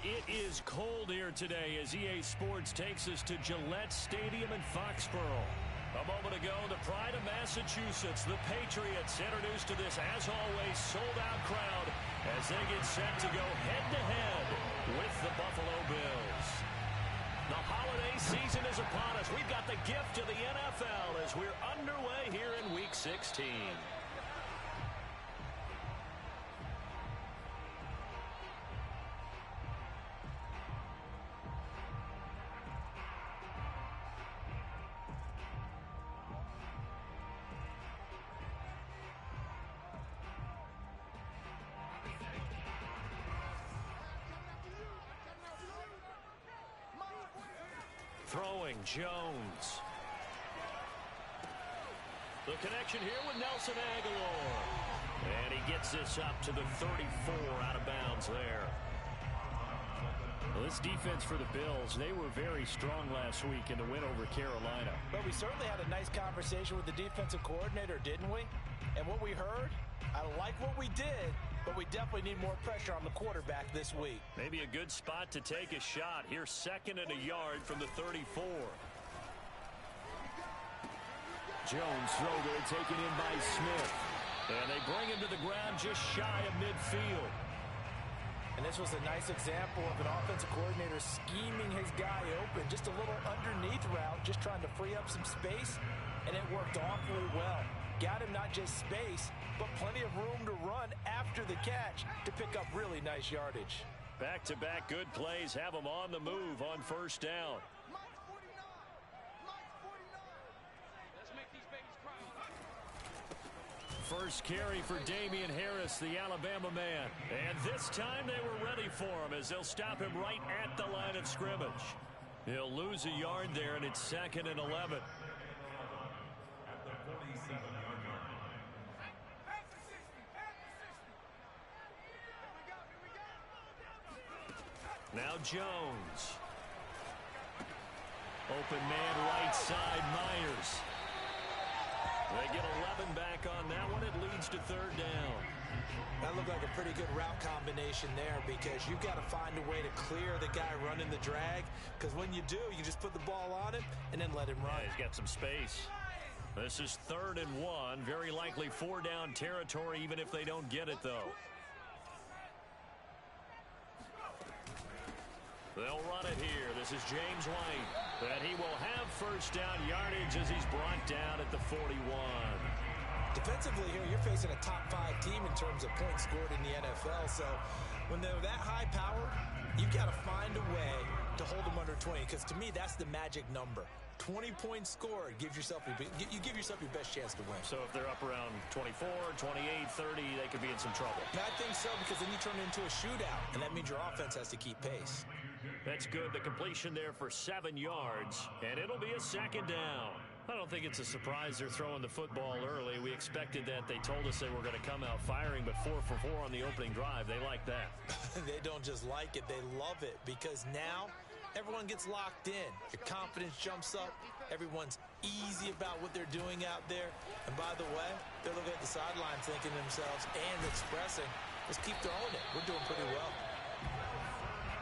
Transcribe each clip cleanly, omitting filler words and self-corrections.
it is cold here today as EA Sports takes us to Gillette Stadium in Foxborough. A moment ago, the pride of Massachusetts, the Patriots, introduced to this, as always, sold-out crowd as they get set to go head-to-head with the Buffalo Bills. The holiday season is upon us. We've got the gift of the NFL as we're underway here in Week 16. Throwing, Jones. The connection here with Nelson Aguilar. And he gets this up to the 34 out of bounds there. Well, this defense for the Bills, they were very strong last week in the win over Carolina. But we certainly had a nice conversation with the defensive coordinator, didn't we? And what we heard, I like what we did, but we definitely need more pressure on the quarterback this week. Maybe a good spot to take a shot. Here's 2nd and a yard from the 34. Jones throw there, taken in by Smith. And they bring him to the ground just shy of midfield. And this was a nice example of an offensive coordinator scheming his guy open. Just a little underneath route, just trying to free up some space. And it worked awfully well. Got him not just space, but plenty of room to run after the catch to pick up really nice yardage. Back-to-back good plays have him on the move on first down. First carry for Damian Harris, the Alabama man. And this time they were ready for him as they'll stop him right at the line of scrimmage. He'll lose a yard there, and it's 2nd and 11. Now Jones. Open man right side, Myers. They get 11 back on that one. It leads to 3rd down. That looked like a pretty good route combination there because you've got to find a way to clear the guy running the drag, because when you do, you just put the ball on him and then let him run. Yeah, he's got some space. This is 3rd and 1. Very likely 4-down territory even if they don't get it, though. They'll run it here. This is James White. And he will have first down yardage as he's brought down at the 41. Defensively here, you're facing a top 5 team in terms of points scored in the NFL. So when they're that high powered, you've got to find a way to hold them under 20. Because to me, that's the magic number. 20 points scored gives yourself you give yourself your best chance to win. So if they're up around 24, 28, 30, they could be in some trouble. And I think so, because then you turn it into a shootout, and that means your offense has to keep pace. That's good. The completion there for 7 yards, and it'll be a 2nd down. I don't think it's a surprise they're throwing the football early. We expected that. They told us they were going to come out firing, but 4 for 4 on the opening drive. They like that. They don't just like it. They love it, because now everyone gets locked in. Your confidence jumps up. Everyone's easy about what they're doing out there. And by the way, they're looking at the sideline thinking to themselves and expressing, let's keep throwing it. We're doing pretty well.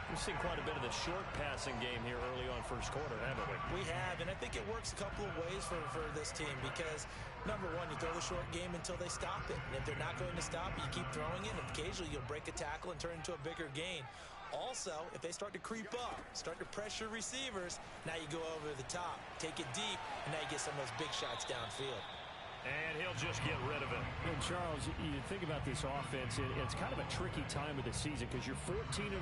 We've seen quite a bit of the short passing game here early on first quarter, haven't we? We have, and I think it works a couple of ways for this team because, number one, you throw the short game until they stop it. And if they're not going to stop it, you keep throwing it, and occasionally you'll break a tackle and turn it into a bigger gain. Also, if they start to creep up, start to pressure receivers, now you go over the top, take it deep, and now you get some of those big shots downfield. And he'll just get rid of it. And Charles, you think about this offense, it's kind of a tricky time of the season because you're 14-0,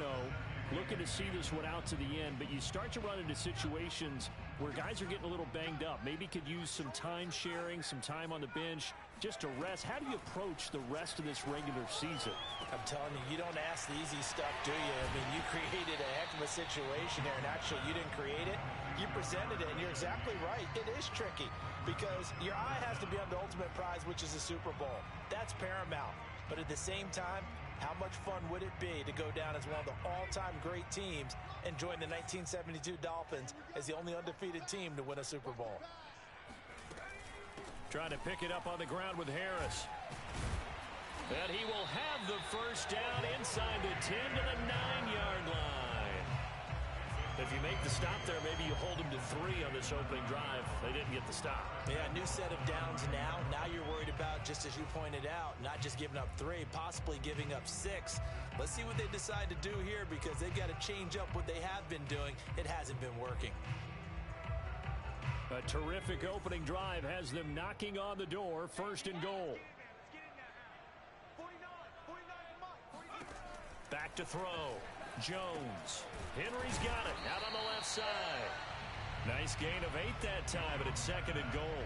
looking to see this one out to the end, but you start to run into situations where guys are getting a little banged up. Maybe could use some time sharing, some time on the bench, just to rest. How do you approach the rest of this regular season? I'm telling you, you don't ask the easy stuff, do you? I mean, you created a heck of a situation there, and actually you didn't create it. You presented it, and you're exactly right. It is tricky because your eye has to be on the ultimate prize, which is the Super Bowl. That's paramount. But at the same time, how much fun would it be to go down as one of the all-time great teams and join the 1972 Dolphins as the only undefeated team to win a Super Bowl? Trying to pick it up on the ground with Harris. And he will have the first down inside the 10 to the 9-yard line. If you make the stop there, maybe you hold them to 3 on this opening drive. They didn't get the stop. Yeah, new set of downs now. Now you're worried about, just as you pointed out, not just giving up 3, possibly giving up 6. Let's see what they decide to do here, because they've got to change up what they have been doing. It hasn't been working. A terrific opening drive has them knocking on the door. First and goal. Back to throw. Jones. Henry's got it. Out on the left side. Nice gain of 8 that time, but it's second and goal.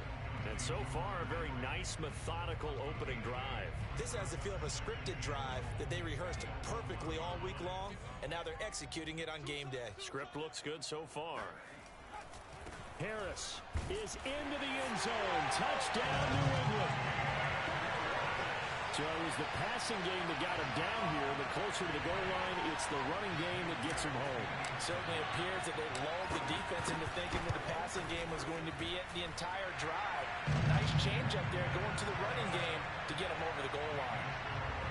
And so far, a very nice, methodical opening drive. This has the feel of a scripted drive that they rehearsed perfectly all week long, and now they're executing it on game day. Script looks good so far. Harris is into the end zone. Touchdown, New England. So it was the passing game that got him down here, but closer to the goal line, it's the running game that gets him home. Certainly appears that they lulled the defense into thinking that the passing game was going to be it the entire drive. Nice change up there going to the running game to get him over the goal line.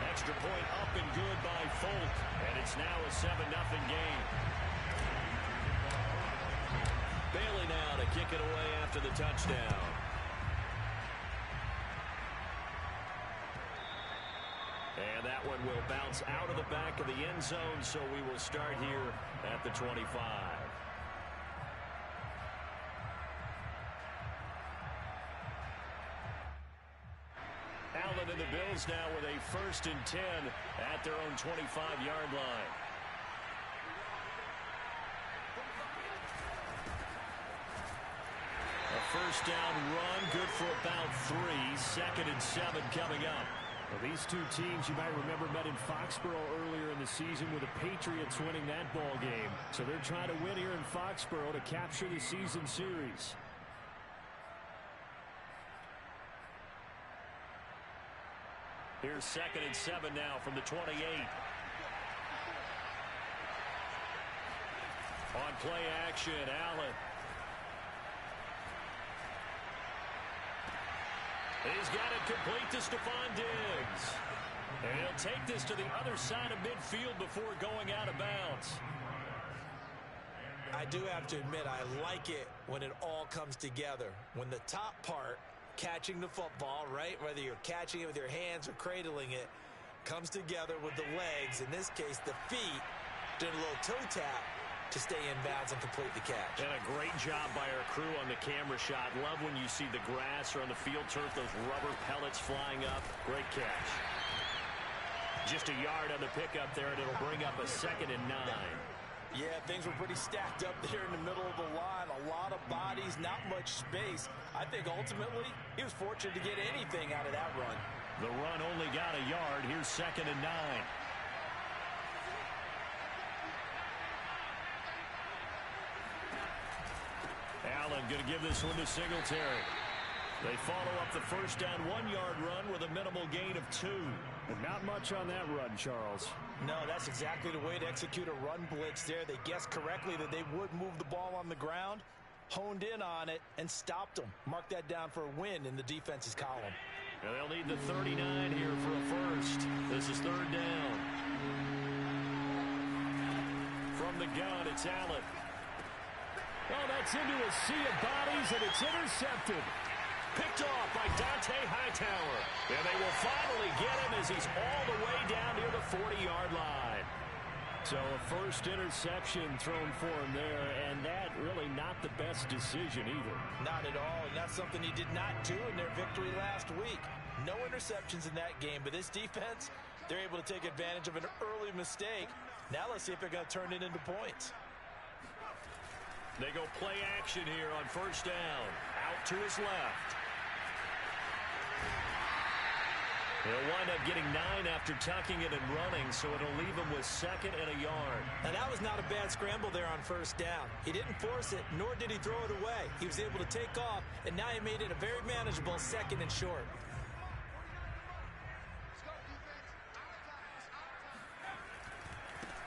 Extra point up and good by Folk, and it's now a 7-0 game. Bailey now to kick it away after the touchdown. And that one will bounce out of the back of the end zone, so we will start here at the 25. Allen and the Bills now with a 1st and 10 at their own 25-yard line. A first down run, good for about 3. 2nd and 7 coming up. Well, these two teams, you might remember, met in Foxborough earlier in the season with the Patriots winning that ball game. So they're trying to win here in Foxborough to capture the season series. Here's 2nd and 7 now from the 28. On play action, Allen. He's got it complete to Stephon Diggs. And he'll take this to the other side of midfield before going out of bounds. I do have to admit, I like it when it all comes together. When the top part, catching the football, right, whether you're catching it with your hands or cradling it, comes together with the legs, in this case the feet, doing a little toe tap to stay in bounds and complete the catch. And a great job by our crew on the camera shot. Love when you see the grass or on the field turf, those rubber pellets flying up. Great catch. Just a yard on the pickup there, and it'll bring up a 2nd and 9. Yeah, things were pretty stacked up there in the middle of the line. A lot of bodies, not much space. I think ultimately he was fortunate to get anything out of that run. The run only got a yard. Here's 2nd and 9. Allen going to give this one to Singletary. They follow up the first down 1-yard run with a minimal gain of 2. And not much on that run, Charles. No, that's exactly the way to execute a run blitz there. They guessed correctly that they would move the ball on the ground, honed in on it, and stopped them. Mark that down for a win in the defense's column. Now they'll need the 39 here for a first. This is 3rd down. From the gun, it's Allen. Oh, that's into a sea of bodies, and it's intercepted. Picked off by Dante Hightower. And they will finally get him as he's all the way down near the 40-yard line. So a first interception thrown for him there, and that really not the best decision either. Not at all, and that's something he did not do in their victory last week. No interceptions in that game, but this defense, they're able to take advantage of an early mistake. Now let's see if they're going to turn it into points. They go play action here on first down. Out to his left. He'll wind up getting 9 after tucking it and running, so it'll leave him with 2nd and a yard. Now that was not a bad scramble there on first down. He didn't force it, nor did he throw it away. He was able to take off, and now he made it a very manageable 2nd and short.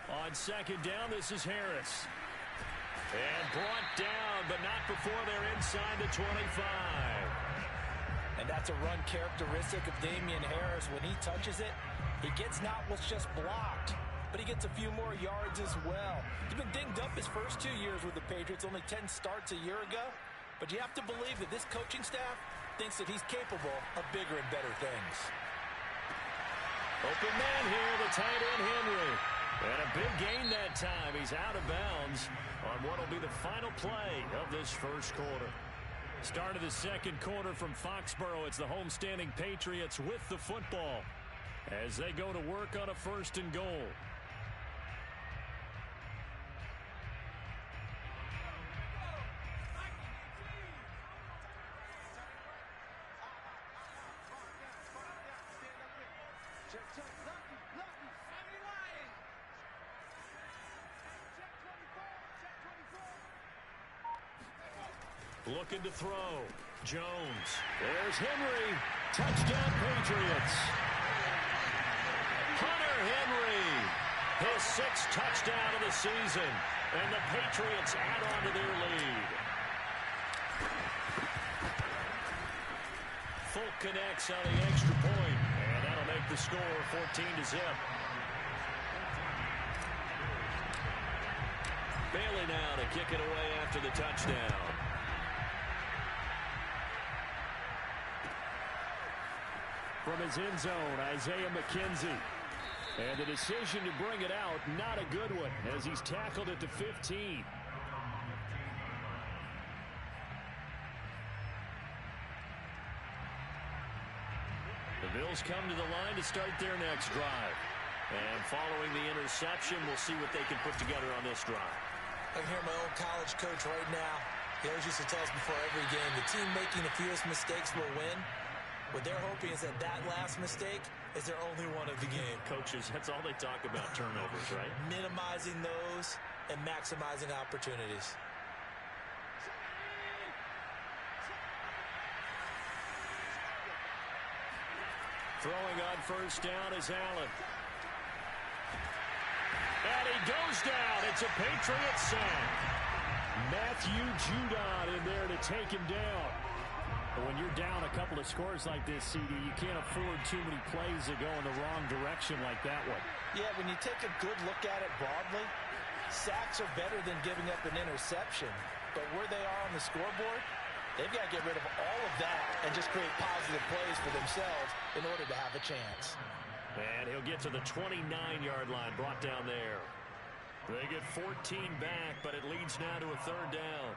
On 2nd down, this is Harris. And brought down, but not before they're inside the 25. And that's a run characteristic of Damian Harris. When he touches it, he gets not what's just blocked, but he gets a few more yards as well. He's been dinged up his first 2 years with the Patriots, only 10 starts a year ago. But you have to believe that this coaching staff thinks that he's capable of bigger and better things. Open man here, the tight end Henry. And a big gain that time. He's out of bounds on what will be the final play of this first quarter. Start of the second quarter from Foxborough. It's the homestanding Patriots with the football as they go to work on a 1st and goal. Looking to throw. Jones. There's Henry. Touchdown, Patriots. Hunter Henry. His 6th touchdown of the season. And the Patriots add on to their lead. Folk connects on the extra point. And that'll make the score 14-0. Bailey now to kick it away after the touchdown. From his end zone, Isaiah McKenzie. And the decision to bring it out, not a good one, as he's tackled at the 15. The Bills come to the line to start their next drive. And following the interception, we'll see what they can put together on this drive. I can hear my old college coach right now. He always used to tell us before every game, the team making the fewest mistakes will win. What they're hoping is that that last mistake is their only one of the game. Coaches, that's all they talk about, turnovers, right? Minimizing those and maximizing opportunities. Throwing on 1st down is Allen. And he goes down. It's a Patriots sack. Matthew Judon in there to take him down. But when you're down a couple of scores like this, CD, you can't afford too many plays that go in the wrong direction like that one. Yeah, when you take a good look at it broadly, sacks are better than giving up an interception. But where they are on the scoreboard, they've got to get rid of all of that and just create positive plays for themselves in order to have a chance. And he'll get to the 29-yard line, brought down there. They get 14 back, but it leads now to a 3rd down.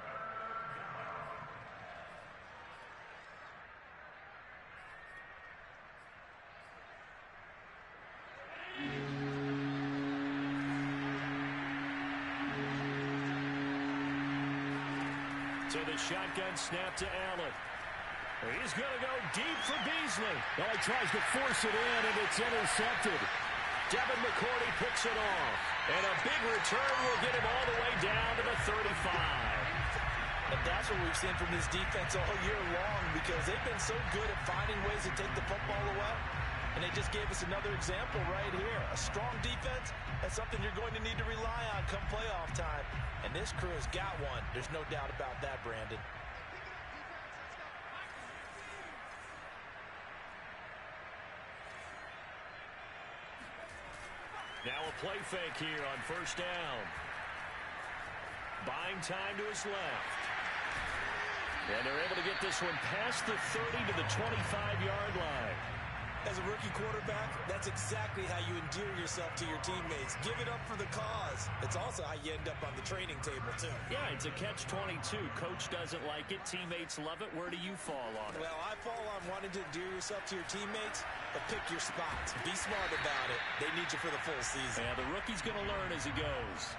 So the shotgun snap to Allen. He's going to go deep for Beasley. Well, he tries to force it in, and it's intercepted. Devin McCourty picks it off. And a big return will get him all the way down to the 35. And that's what we've seen from this defense all year long, because they've been so good at finding ways to take the football away. And they just gave us another example right here. A strong defense, that's something you're going to need to rely on come playoff time. And this crew has got one. There's no doubt about that, Brandon. Now a play fake here on 1st down. Buying time to his left. And they're able to get this one past the 30 to the 25-yard line. As a rookie quarterback, that's exactly how you endear yourself to your teammates. Give it up for the cause. It's also how you end up on the training table, too. Yeah, it's a catch-22. Coach doesn't like it. Teammates love it. Where do you fall on it? Well, I fall on wanting to endear yourself to your teammates, but pick your spots. Be smart about it. They need you for the full season. Yeah, the rookie's going to learn as he goes.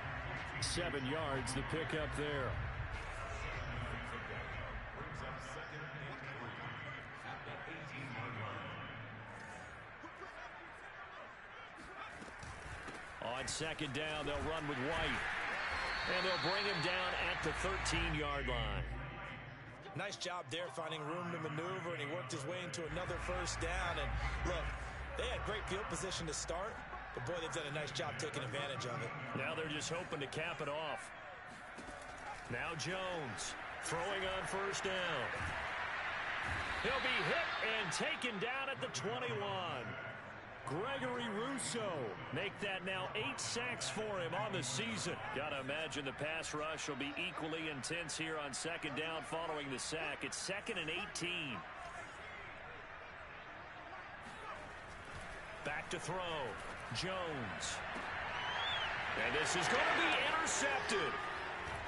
7 yards, the pickup there. On 2nd down, they'll run with White. And they'll bring him down at the 13-yard line. Nice job there finding room to maneuver, and he worked his way into another 1st down. And look, they had great field position to start, but boy, they've done a nice job taking advantage of it. Now they're just hoping to cap it off. Now Jones throwing on 1st down. He'll be hit and taken down at the 21. Gregory Rousseau. Make that now 8 sacks for him on the season. Got to imagine the pass rush will be equally intense here on second down following the sack. It's 2nd and 18. Back to throw. Jones. And this is going to be intercepted.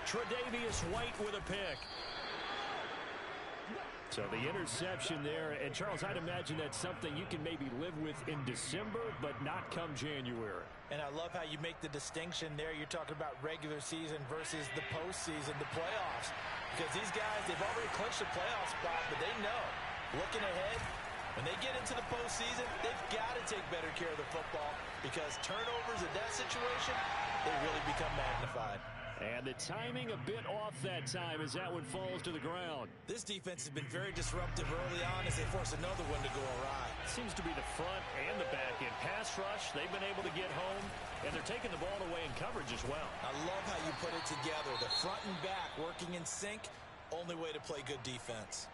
Tre'Davious White with a pick. So the interception there, and Charles, I'd imagine that's something you can maybe live with in December, but not come January. And I love how you make the distinction there. You're talking about regular season versus the postseason, the playoffs. Because these guys, they've already clinched the playoff spot, but they know, looking ahead, when they get into the postseason, they've got to take better care of the football because turnovers in that situation, they really become magnified. And the timing a bit off that time as that one falls to the ground. This defense has been very disruptive early on as they force another one to go awry. Seems to be the front and the back end. Pass rush, they've been able to get home, and they're taking the ball away in coverage as well. I love how you put it together. The front and back working in sync, only way to play good defense.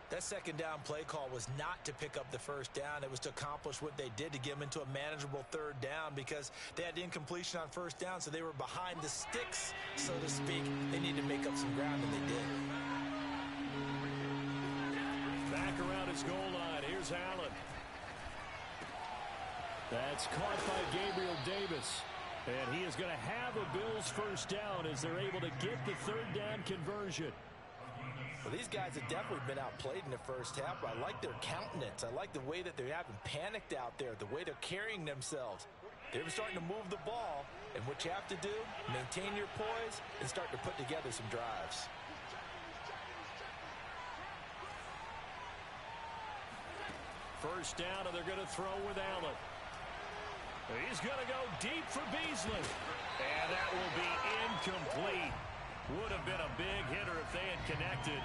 That second down play call was not to pick up the first down. It was to accomplish what they did to get them into a manageable third down because they had incompletion on first down, so they were behind the sticks, so to speak. They need to make up some ground, and they did. Back around his goal line. Here's Allen. That's caught by Gabriel Davis. And he is going to have a Bills first down as they're able to get the third down conversion. Well, these guys have definitely been outplayed in the first half. I like their countenance. I like the way that they haven't panicked out there, the way they're carrying themselves. They're starting to move the ball, and what you have to do, maintain your poise and start to put together some drives. First down, and they're going to throw with Allen. He's going to go deep for Beasley. And that will be incomplete. Would have been a big hitter if they had connected.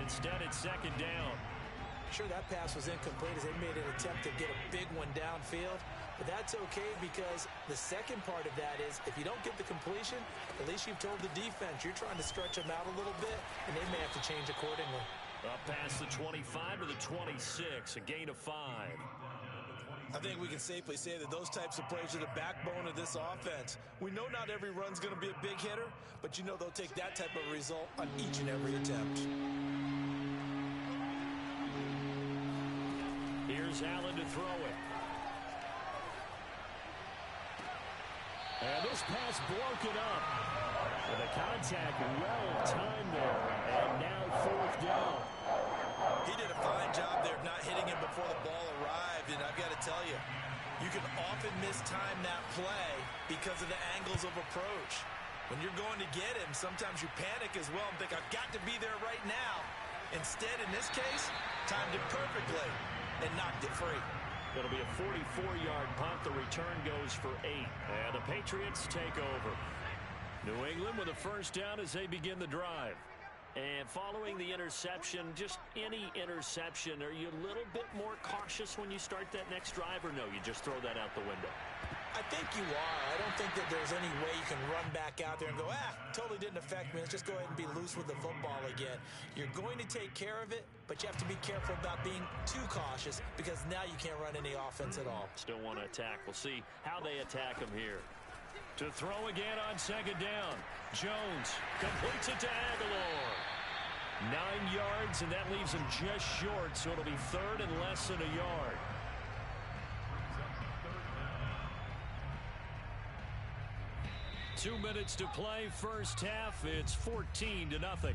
Instead, it's second down. Sure, that pass was incomplete as they made an attempt to get a big one downfield. But that's okay because the second part of that is if you don't get the completion, at least you've told the defense you're trying to stretch them out a little bit, and they may have to change accordingly. Up past the 25 to the 26, a gain of 5. I think we can safely say that those types of plays are the backbone of this offense. We know not every run's going to be a big hitter, but you know they'll take that type of result on each and every attempt. Here's Allen to throw it. And this pass broken up. And the contact well timed there. And now fourth down. He did a fine job there of not hitting him before the ball arrived, and I've got to tell you, you can often mistime that play because of the angles of approach. When you're going to get him, sometimes you panic as well and think, I've got to be there right now. Instead, in this case, timed it perfectly and knocked it free. It'll be a 44-yard punt. The return goes for 8. And the Patriots take over. New England with a first down as they begin the drive. And following the interception, just any interception, are you a little bit more cautious when you start that next drive, or no, you just throw that out the window? I think you are. I don't think that there's any way you can run back out there and go, totally didn't affect me. Let's just go ahead and be loose with the football again. You're going to take care of it, but you have to be careful about being too cautious because now you can't run any offense at all. Still want to attack. We'll see how they attack him here. To throw again on second down. Jones completes it to Aguilar. 9 yards, and that leaves him just short, so it'll be third and less than a yard. Two minutes to play, first half. It's 14-0.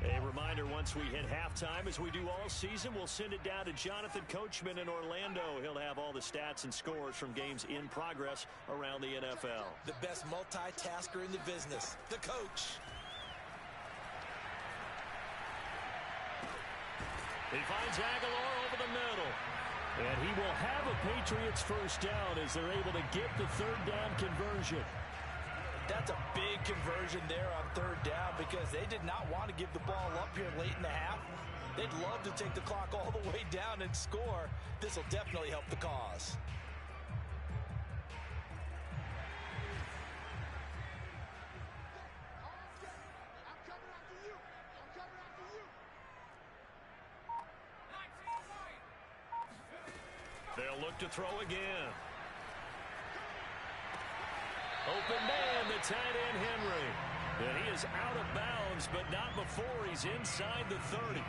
A reminder, once we hit halftime, as we do all season, we'll send it down to Jonathan Coachman in Orlando. He'll have all the stats and scores from games in progress around the NFL. The best multitasker in the business, the coach. He finds Aguilar over the middle. And he will have a Patriots first down as they're able to get the third down conversion. That's a big conversion there on third down because they did not want to give the ball up here late in the half. They'd love to take the clock all the way down and score. This will definitely help the cause. look to throw again. Open man, the tight end, Henry. And he is out of bounds, but not before he's inside the 30.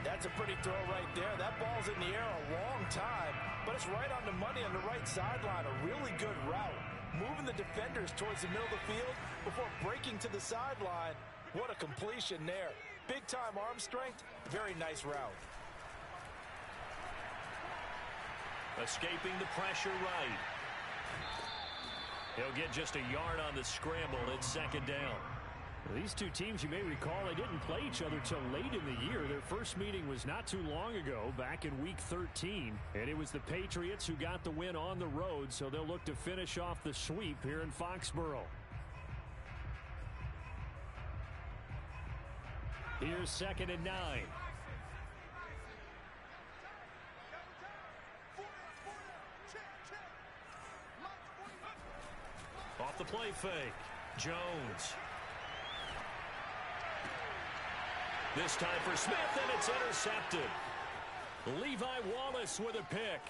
That's a pretty throw right there. That ball's in the air a long time, but it's right on the money on the right sideline. A really good route. Moving the defenders towards the middle of the field before breaking to the sideline. What a completion there. Big-time arm strength. Very nice route. Escaping the pressure right. He'll get just a yard on the scramble. It's second down. These two teams, you may recall, they didn't play each other till late in the year. Their first meeting was not too long ago, back in Week 13. And it was the Patriots who got the win on the road, so they'll look to finish off the sweep here in Foxborough. Here's 2nd and 9. Off the play fake. Jones. This time for Smith, and it's intercepted. Levi Wallace with a pick.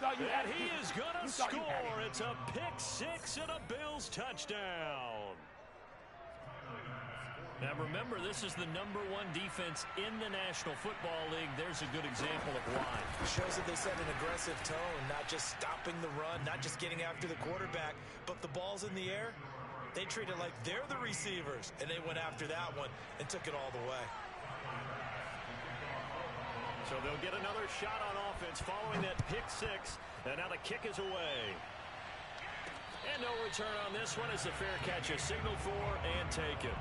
And he is going to score. It's a pick six and a Bills touchdown. Now remember, this is the #1 defense in the National Football League. There's a good example of why. Shows that they set an aggressive tone, not just stopping the run, not just getting after the quarterback, but the ball's in the air. They treat it like they're the receivers, and they went after that one and took it all the way. So they'll get another shot on offense following that pick six, and now the kick is away. And no return on this one as the fair catch is signaled for and taken.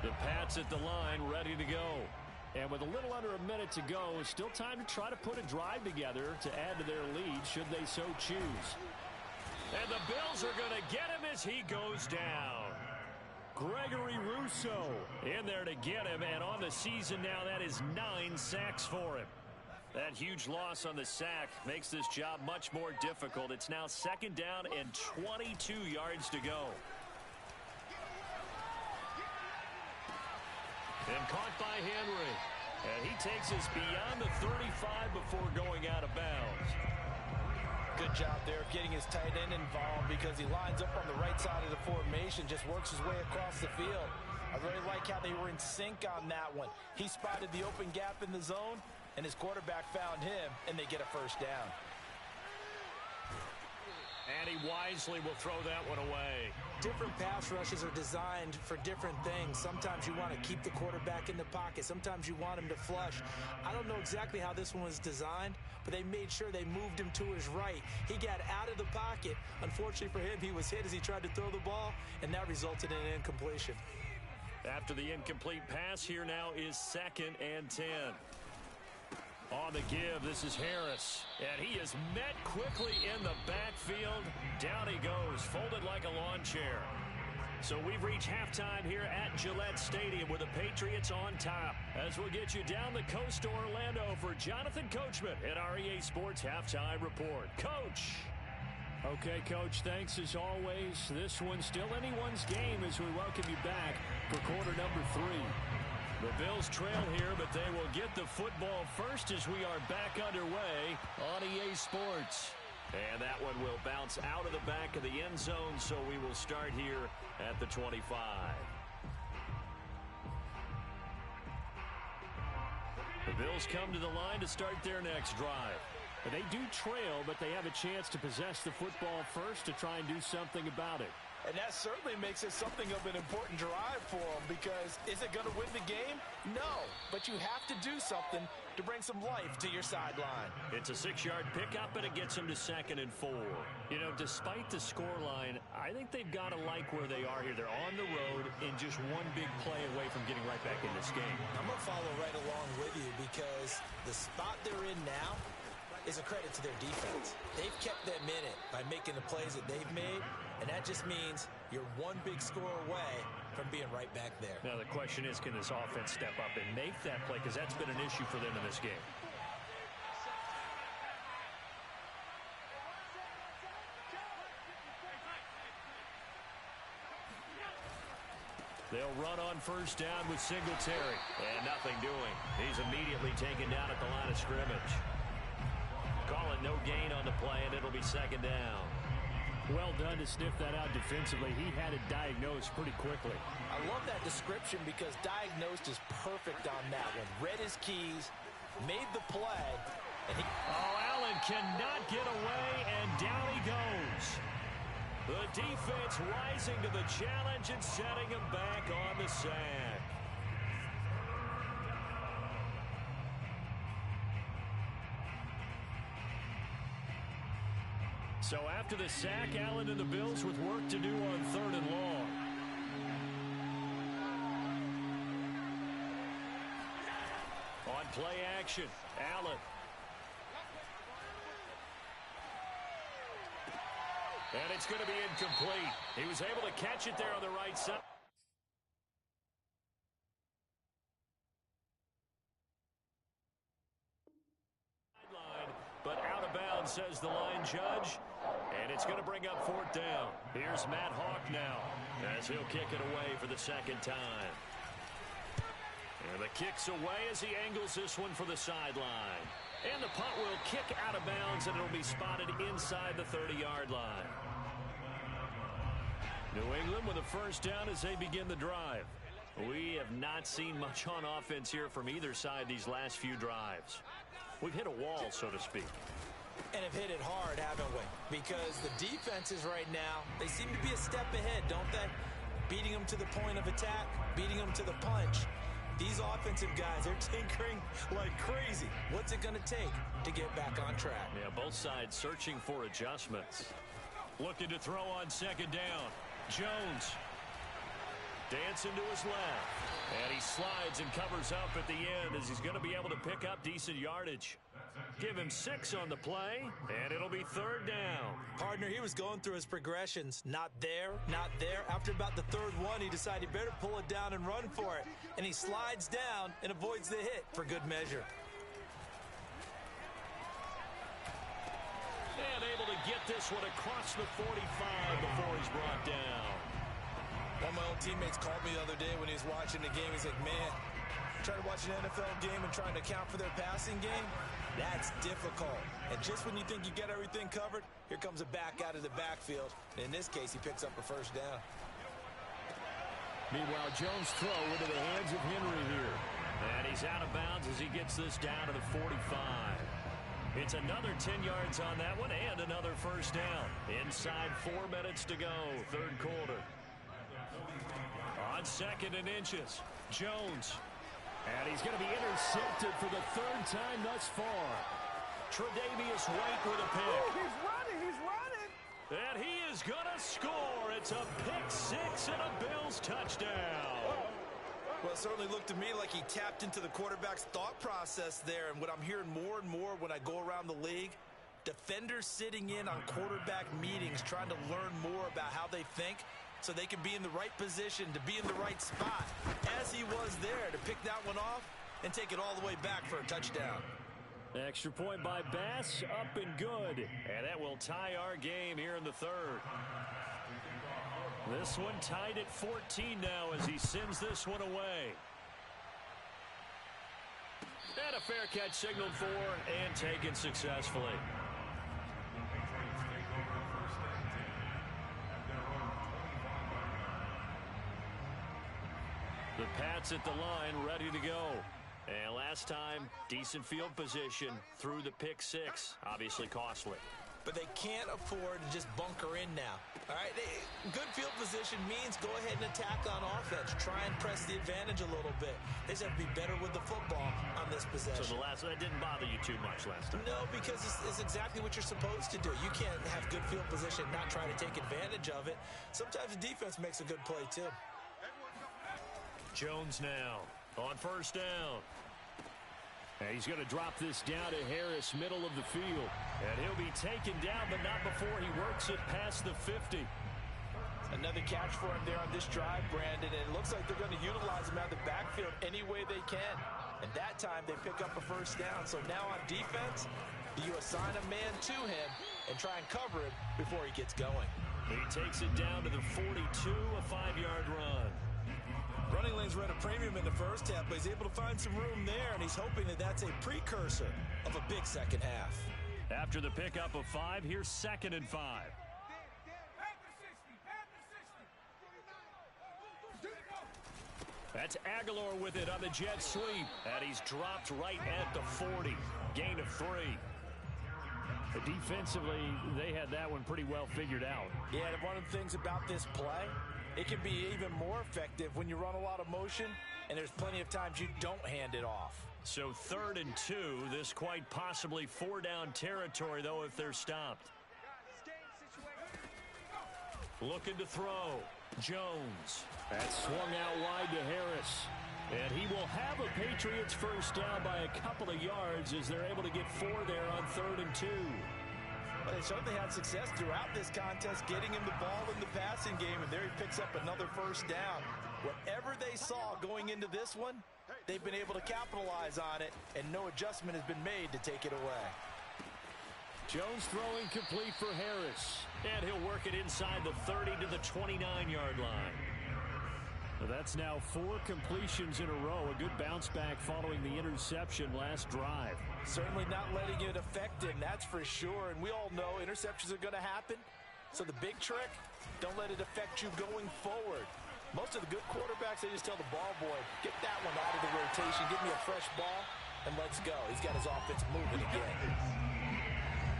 The Pats at the line, ready to go. And with a little under a minute to go, it's still time to try to put a drive together to add to their lead, should they so choose. And the Bills are going to get him as he goes down. Gregory Rousseau in there to get him, and on the season now, that is 9 sacks for him. That huge loss on the sack makes this job much more difficult. It's now 2nd down and 22 yards to go. And caught by Henry. And he takes us beyond the 35 before going out of bounds. Good job there of getting his tight end involved because he lines up on the right side of the formation, just works his way across the field. I really like how they were in sync on that one. He spotted the open gap in the zone, and his quarterback found him, and they get a first down. And he wisely will throw that one away. Different pass rushes are designed for different things. Sometimes you want to keep the quarterback in the pocket. Sometimes you want him to flush. I don't know exactly how this one was designed, but they made sure they moved him to his right. He got out of the pocket. Unfortunately for him, he was hit as he tried to throw the ball, and that resulted in an incompletion. After the incomplete pass, here now is 2nd and 10. On the give, this is Harris. And he is met quickly in the backfield. Down he goes, folded like a lawn chair. So we've reached halftime here at Gillette Stadium with the Patriots on top. As we'll get you down the coast to Orlando for Jonathan Coachman at our EA Sports Halftime Report. Coach! Okay, Coach, thanks as always. This one's still anyone's game as we welcome you back for quarter number 3. The Bills trail here, but they will get the football first as we are back underway on EA Sports. And that one will bounce out of the back of the end zone, so we will start here at the 25. The Bills come to the line to start their next drive. They do trail, but they have a chance to possess the football first to try and do something about it. And that certainly makes it something of an important drive for them, because is it going to win the game? No, but you have to do something to bring some life to your sideline. It's a 6-yard pickup, and it gets them to 2nd and 4. You know, despite the scoreline, I think they've got to like where they are here. They're on the road and just one big play away from getting right back in this game. I'm going to follow right along with you, because the spot they're in now is a credit to their defense. They've kept them in it by making the plays that they've made, and that just means you're one big score away from being right back there. Now the question is, can this offense step up and make that play, because that's been an issue for them in this game. They'll run on first down with Singletary. And nothing doing. He's immediately taken down at the line of scrimmage. Calling no gain on the play, and it'll be second down. Well done to sniff that out defensively. He had it diagnosed pretty quickly. I love that description because diagnosed is perfect on that one. Read his keys, made the play. And Allen cannot get away, and down he goes. The defense rising to the challenge and setting him back on the sack. So after the sack, Allen and the Bills with work to do on 3rd and long. On play action, Allen. And it's going to be incomplete. He was able to catch it there on the right side. But out of bounds, says the line judge. And it's going to bring up 4th down. Here's Matt Hawk now as he'll kick it away for the second time. And the kick's away as he angles this one for the sideline. And the punt will kick out of bounds, and it'll be spotted inside the 30-yard line. New England with a first down as they begin the drive. We have not seen much on offense here from either side these last few drives. We've hit a wall, so to speak. And have hit it hard, haven't we? Because the defenses right now, they seem to be a step ahead, don't they? Beating them to the point of attack, beating them to the punch. These offensive guys, they're tinkering like crazy. What's it going to take to get back on track? Yeah, both sides searching for adjustments. Looking to throw on second down. Jones dancing to his left. And he slides and covers up at the end as he's going to be able to pick up decent yardage. Give him 6 on the play, and it'll be 3rd down. Partner, he was going through his progressions. Not there, not there. After about the 3rd one, he decided he better pull it down and run for it. And he slides down and avoids the hit for good measure. And able to get this one across the 45 before he's brought down. One of my old teammates called me the other day when he was watching the game. He's like, man, trying to watch an NFL game and trying to account for their passing game, that's difficult. And just when you think you get everything covered, here comes a back out of the backfield. And in this case, he picks up a first down. Meanwhile, Jones' throw into the hands of Henry here. And he's out of bounds as he gets this down to the 45. It's another 10 yards on that one and another first down. Inside 4 minutes to go, 3rd quarter. On 2nd and inches, Jones. And he's going to be intercepted for the 3rd time thus far. Tre'Davious White with a pick. Ooh, he's running, he's running. And he is going to score. It's a pick 6 and a Bills touchdown. Well, it certainly looked to me like he tapped into the quarterback's thought process there. And what I'm hearing more and more when I go around the league, defenders sitting in on quarterback meetings trying to learn more about how they think so they can be in the right position to be in the right spot, as he was there to pick that one off and take it all the way back for a touchdown. Extra point by Bass, up and good. And that will tie our game here in the 3rd. This one tied at 14 now as he sends this one away. And a fair catch signaled for and taken successfully. The Pats at the line, ready to go. And last time, decent field position through the pick 6. Obviously costly. But they can't afford to just bunker in now. All right, good field position means go ahead and attack on offense. Try and press the advantage a little bit. They just have to be better with the football on this possession. So that didn't bother you too much last time? No, because it's exactly what you're supposed to do. You can't have good field position and not try to take advantage of it. Sometimes the defense makes a good play, too. Jones now on first down. And he's going to drop this down to Harris, middle of the field. And he'll be taken down, but not before he works it past the 50. Another catch for him there on this drive, Brandon. And it looks like they're going to utilize him out of the backfield any way they can. And that time they pick up a first down. So now on defense, you assign a man to him and try and cover him before he gets going. He takes it down to the 42, a 5-yard run. Running lanes were at a premium in the first half, but he's able to find some room there, and he's hoping that that's a precursor of a big second half. After the pickup of 5, here's 2nd and 5. That's Aguilar with it on the jet sweep, and he's dropped right at the 40. Gain of 3. Defensively, they had that one pretty well figured out. Yeah, and one of the things about this play, it can be even more effective when you run a lot of motion, and there's plenty of times you don't hand it off. So 3rd and 2, this quite possibly 4-down territory, though, if they're stopped. Looking to throw. Jones. That's swung out wide to Harris. And he will have a Patriots first down by a couple of yards as they're able to get 4 there on 3rd and 2. Well, they certainly had success throughout this contest, getting him the ball in the passing game, and there he picks up another first down. Whatever they saw going into this one, they've been able to capitalize on it, and no adjustment has been made to take it away. Jones throwing complete for Harris. And he'll work it inside the 30 to the 29-yard line. That's now 4 completions in a row. A good bounce back following the interception last drive. Certainly not letting it affect him, that's for sure. And we all know interceptions are going to happen. So the big trick, don't let it affect you going forward. Most of the good quarterbacks, they just tell the ball boy, get that one out of the rotation, give me a fresh ball, and let's go. He's got his offense moving again.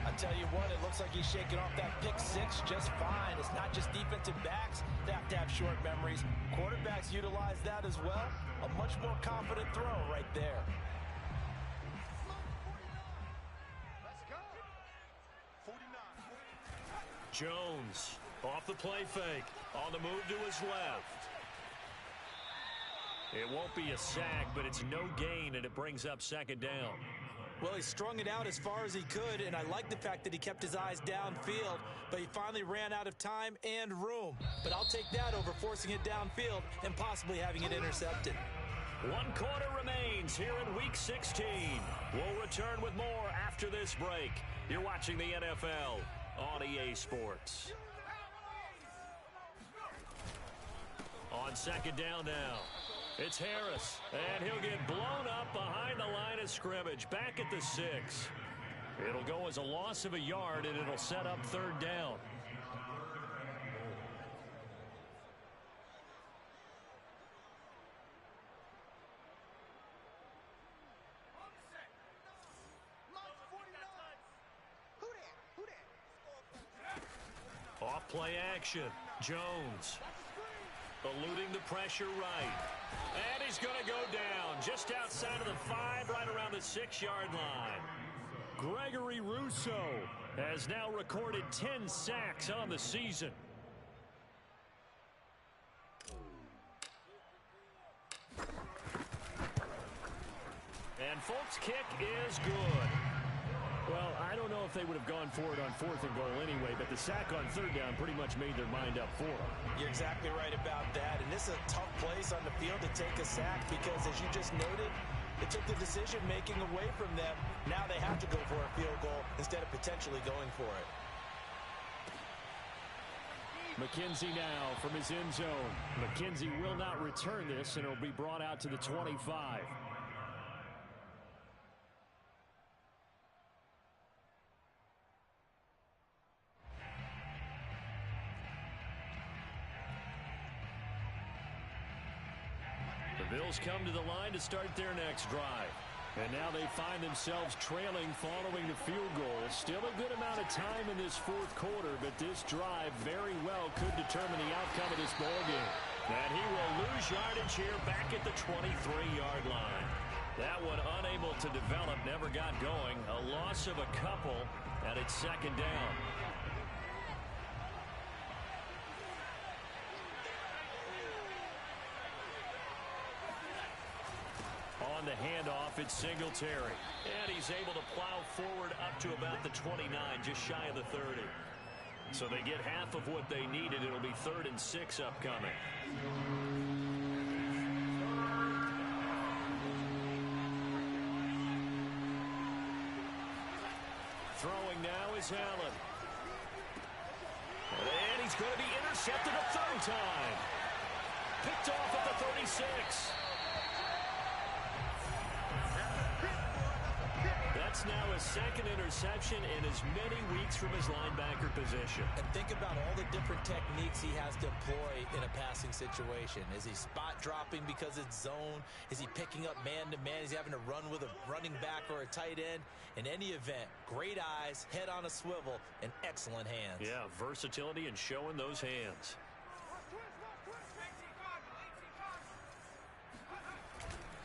I tell you what, it looks like he's shaking off that pick 6 just fine. It's not just defensive backs that have to have short memories. Quarterbacks utilize that as well. A much more confident throw right there. Let's go. 49. Jones off the play fake. On the move to his left. It won't be a sack, but it's no gain, and it brings up 2nd down. Well, he strung it out as far as he could, and I like the fact that he kept his eyes downfield, but he finally ran out of time and room. But I'll take that over forcing it downfield and possibly having it intercepted. 1 quarter remains here in Week 16. We'll return with more after this break. You're watching the NFL on EA Sports. On 2nd down now. It's Harris, and he'll get blown up behind the line of scrimmage, back at the 6. It'll go as a loss of a yard, and it'll set up 3rd down. Off play action. Jones. Eluding the pressure right. And he's going to go down just outside of the 5, right around the 6-yard line. Gregory Rousseau has now recorded 10 sacks on the season. And Folk's kick is good. Well, I don't know if they would have gone for it on 4th and goal anyway, but the sack on 3rd down pretty much made their mind up for them. You're exactly right about that, and this is a tough place on the field to take a sack because, as you just noted, it took the decision-making away from them. Now they have to go for a field goal instead of potentially going for it. McKenzie now from his end zone. McKenzie will not return this, and it'll be brought out to the 25. Bills come to the line to start their next drive. And now they find themselves trailing following the field goal. Still a good amount of time in this 4th quarter, but this drive very well could determine the outcome of this ballgame. And he will lose yardage here back at the 23-yard line. That one unable to develop, never got going. A loss of a couple, and it's 2nd down. On the handoff, it's Singletary. And he's able to plow forward up to about the 29, just shy of the 30. So they get half of what they needed. It'll be 3rd and 6 upcoming. Throwing now is Allen. And he's going to be intercepted a 3rd time. picked off at the 36. That's now his second interception in as many weeks from his linebacker position. And think about all the different techniques he has to employ in a passing situation. Is he spot dropping because it's zone? Is he picking up man-to-man? Is he having to run with a running back or a tight end? In any event, great eyes, head on a swivel, and excellent hands. Yeah, versatility and showing those hands.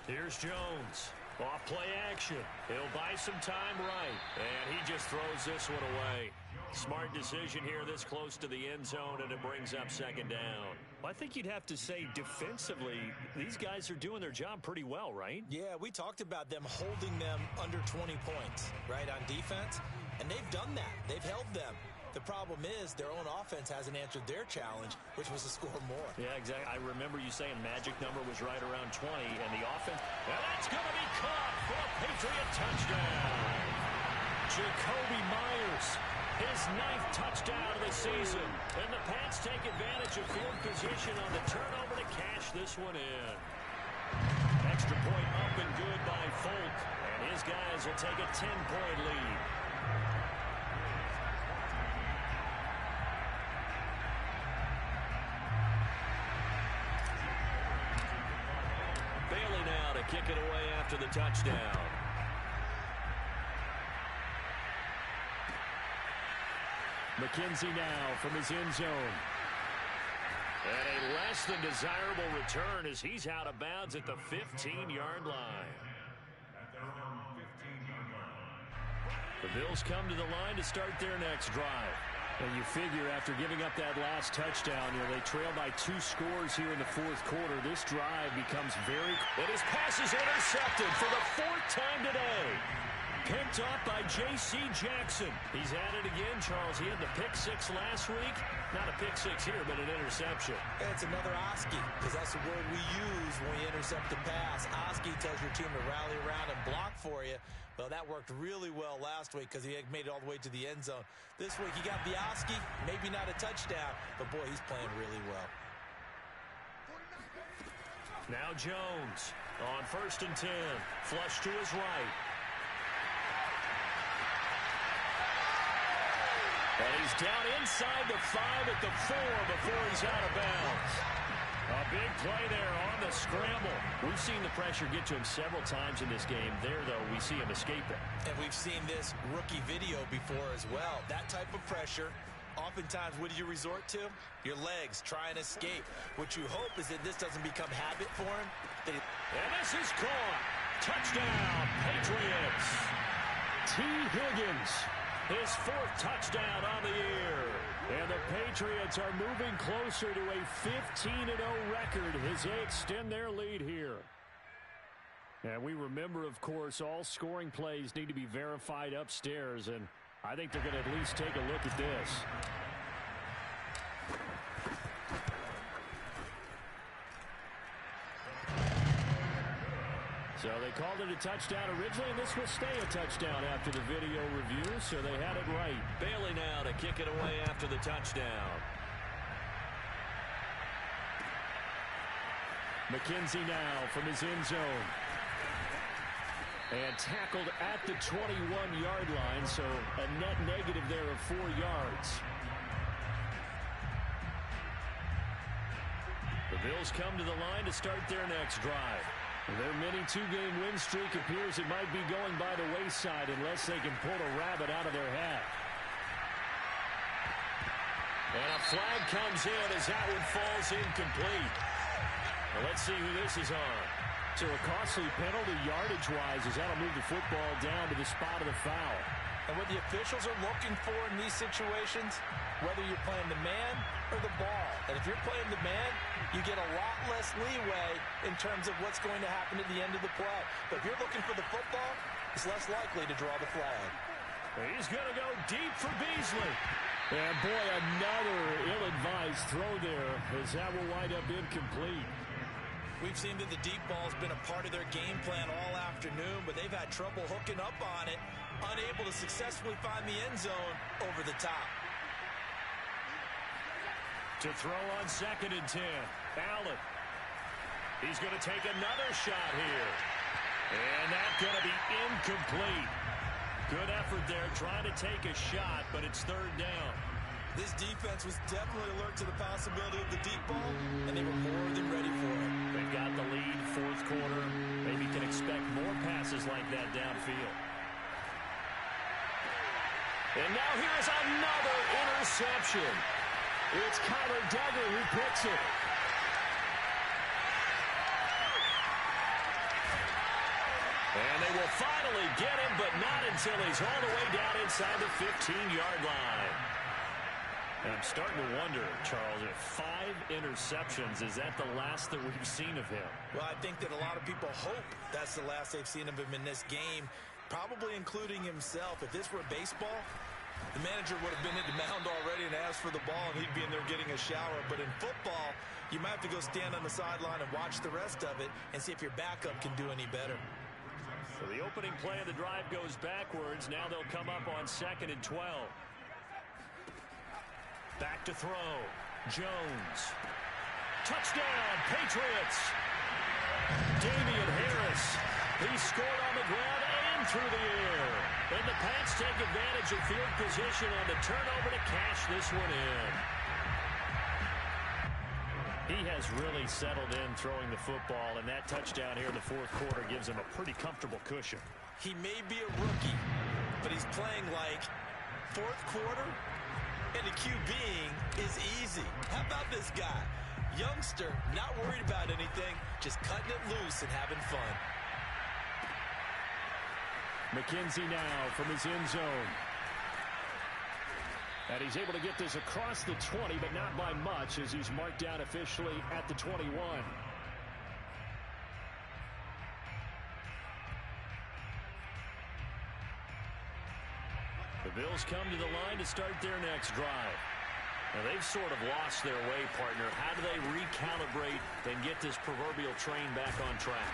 Here's Jones. Off play action. He'll buy some time right. And he just throws this one away. Smart decision here this close to the end zone, and it brings up second down. I think you'd have to say defensively, these guys are doing their job pretty well, right? Yeah, we talked about them holding them under 20 points, right, on defense. And they've done that. They've held them. The problem is their own offense hasn't answered their challenge, which was to score more. Yeah, exactly. I remember you saying magic number was right around 20, and the offense, and that's going to be caught for a Patriot touchdown. Jacoby Myers, his 9th touchdown of the season. And the Pats take advantage of field position on the turnover to cash this one in. Extra point up and good by Folk, and his guys will take a 10-point lead. Kick it away after the touchdown. McKenzie now from his end zone. And a less than desirable return as he's out of bounds at the 15-yard line. The Bills come to the line to start their next drive. And you figure after giving up that last touchdown, they trail by 2 scores here in the 4th quarter. This drive becomes very... And his pass is intercepted for the 4th time today. Picked off by J.C. Jackson. He's at it again, Charles. He had the pick 6 last week. Not a pick 6 here, but an interception. It's another Oski, because that's the word we use when we intercept a pass. Oski tells your team to rally around and block for you. Well, that worked really well last week because he made it all the way to the end zone. This week, he got the Oski, maybe not a touchdown, but, boy, he's playing really well. Now Jones on 1st and 10. Flush to his right. And he's down inside the 5 at the 4 before he's out of bounds. A big play there on the scramble. We've seen the pressure get to him several times in this game. There, though, we see him escape it. And we've seen this rookie video before as well. That type of pressure, oftentimes, what do you resort to? Your legs, try and escape. What you hope is that this doesn't become habit for him. And this is caught. Touchdown, Patriots. T. Higgins, his 4th touchdown on the year. And the Patriots are moving closer to a 15-0 record as they extend their lead here. And we remember, of course, all scoring plays need to be verified upstairs, and I think they're going to at least take a look at this. So they called it a touchdown originally, and this will stay a touchdown after the video review, so they had it right. Bailey now to kick it away after the touchdown. McKenzie now from his end zone. And tackled at the 21-yard line, so a net negative there of 4 yards. The Bills come to the line to start their next drive. Their mini 2-game win streak appears it might be going by the wayside unless they can pull a rabbit out of their hat. And a flag comes in as that one falls incomplete. Well, let's see who this is on. So a costly penalty yardage-wise as that'll move the football down to the spot of the foul. And what the officials are looking for in these situations, whether you're playing the man or the ball. And if you're playing the man, you get a lot less leeway in terms of what's going to happen at the end of the play. But if you're looking for the football, it's less likely to draw the flag. He's going to go deep for Beasley. And boy, another ill-advised throw there as that will wind up incomplete. We've seen that the deep ball's been a part of their game plan all afternoon, but they've had trouble hooking up on it, unable to successfully find the end zone over the top. To throw on 2nd and 10. Allen He's going to take another shot here. And that's going to be incomplete. Good effort there trying to take a shot, but it's third down. This defense was definitely alert to the possibility of the deep ball, and they were more than ready for it. They've got the lead, fourth quarter. Maybe can expect more passes like that downfield. And now here's another interception. It's Kyler Duggar who picks it. And they will finally get him, but not until he's all the way down inside the 15-yard line. And I'm starting to wonder, Charles, if 5 interceptions, is that the last that we've seen of him? Well, I think that a lot of people hope that's the last they've seen of him in this game, probably including himself. If this were baseball, the manager would have been at the mound already and asked for the ball, and he'd be in there getting a shower. But in football, you might have to go stand on the sideline and watch the rest of it and see if your backup can do any better. So the opening play of the drive goes backwards. Now they'll come up on 2nd and 12. Back to throw. Jones. Touchdown, Patriots. Damian Harris. He scored on the ground and through the air. And the Pats take advantage of field position on the turnover to cash this one in. He has really settled in throwing the football, and that touchdown here in the fourth quarter gives him a pretty comfortable cushion. He may be a rookie, but he's playing like fourth quarter, and the QBing is easy. How about this guy? Youngster, not worried about anything, just cutting it loose and having fun. McKenzie now from his end zone. And he's able to get this across the 20, but not by much, as he's marked down officially at the 21. The Bills come to the line to start their next drive. Now, they've sort of lost their way, partner. How do they recalibrate and get this proverbial train back on track?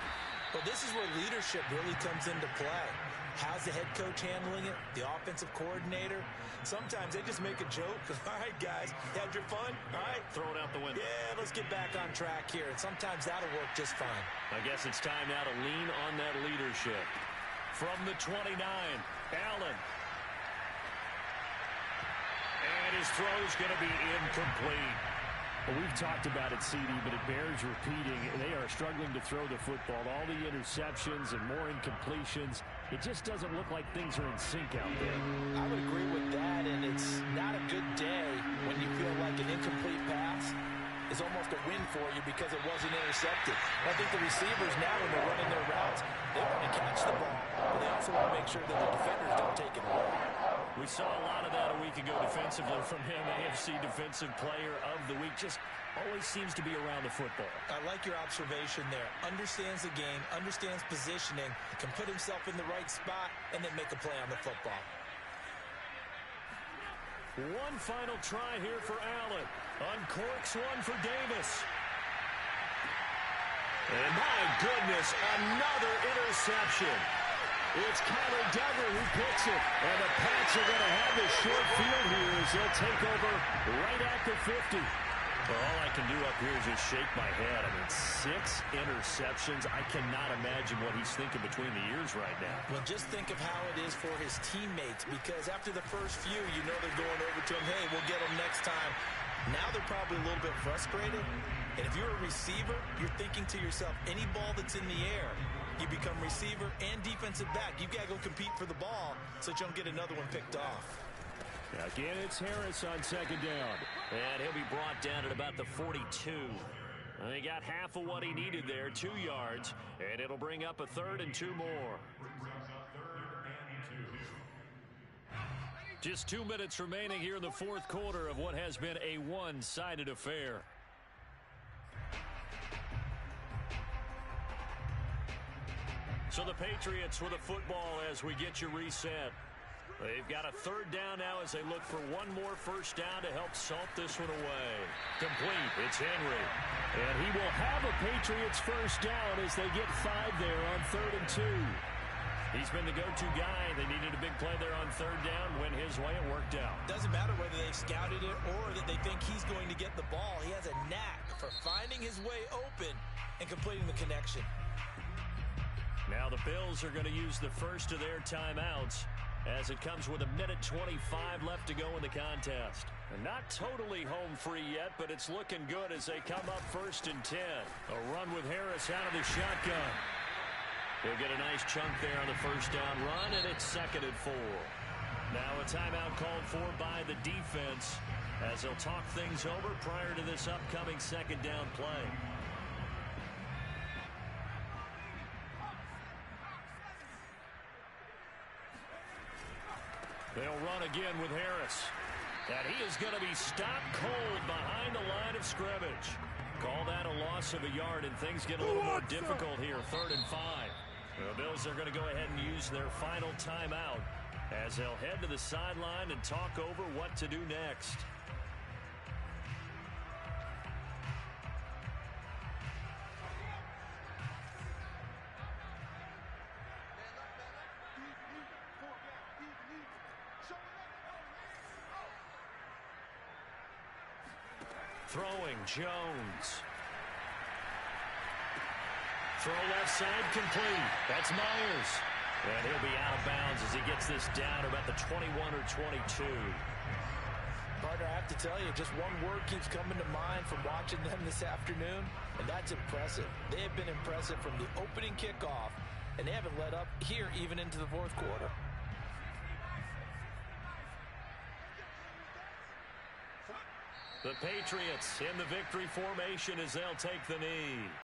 Well, this is where leadership really comes into play. How's the head coach handling it? The offensive coordinator? Sometimes they just make a joke. All right, guys, had your fun? All right. Throw it out the window. Yeah, let's get back on track here. And sometimes that'll work just fine. I guess it's time now to lean on that leadership. From the 29, Allen. And his throw's going to be incomplete. Well, we've talked about it, CD, but it bears repeating. They are struggling to throw the football. All the interceptions and more incompletions. It just doesn't look like things are in sync out there. I would agree with that, and it's not a good day when you feel like an incomplete pass is almost a win for you because it wasn't intercepted. I think the receivers now, when they're running their routes, they want to catch the ball, but they also want to make sure that the defenders don't take it away. We saw a lot of that a week ago defensively from him. AFC Defensive Player of the Week. Just always seems to be around the football. I like your observation there. Understands the game, understands positioning, can put himself in the right spot, and then make a play on the football. One final try here for Allen. Uncorks one for Davis. And my goodness, another interception. It's Kyler Duggar who picks it. And the Pats are going to have this short field here as they'll take over right at the 50. Well, all I can do up here is just shake my head. I mean, 6 interceptions. I cannot imagine what he's thinking between the ears right now. Well, just think of how it is for his teammates, because after the first few, you know they're going over to him, hey, we'll get him next time. Now they're probably a little bit frustrated. And if you're a receiver, you're thinking to yourself, any ball that's in the air, you become receiver and defensive back. You've got to go compete for the ball so that you don't get another one picked off. Again, it's Harris on second down. And he'll be brought down at about the 42. And he got half of what he needed there, 2 yards. And it'll bring up a 3rd and 2 more. Just 2 minutes remaining here in the fourth quarter of what has been a one-sided affair. So the Patriots with a football as we get you reset. They've got a 3rd down now as they look for one more first down to help salt this one away. Complete. It's Henry. And he will have a Patriots first down as they get 5 there on 3rd and 2. He's been the go-to guy. They needed a big play there on third down. Went his way. It worked out. Doesn't matter whether they've scouted it or that they think he's going to get the ball. He has a knack for finding his way open and completing the connection. Now the Bills are going to use the first of their timeouts as it comes with 1:25 left to go in the contest. And not totally home free yet, but it's looking good as they come up 1st and 10. A run with Harris out of the shotgun. He'll get a nice chunk there on the first down run, and it's 2nd and 4. Now a timeout called for by the defense as they'll talk things over prior to this upcoming 2nd down play. They'll run again with Harris. And he is going to be stopped cold behind the line of scrimmage. Call that a loss of a yard, and things get a little more difficult here. 3rd and 5. The Bills are going to go ahead and use their final timeout as they'll head to the sideline and talk over what to do next. Throwing, Jones. Throw left side complete. That's Myers. And he'll be out of bounds as he gets this down about the 21 or 22. Partner, I have to tell you, just one word keeps coming to mind from watching them this afternoon, and that's impressive. They have been impressive from the opening kickoff, and they haven't let up here even into the 4th quarter. The Patriots in the victory formation as they'll take the knee.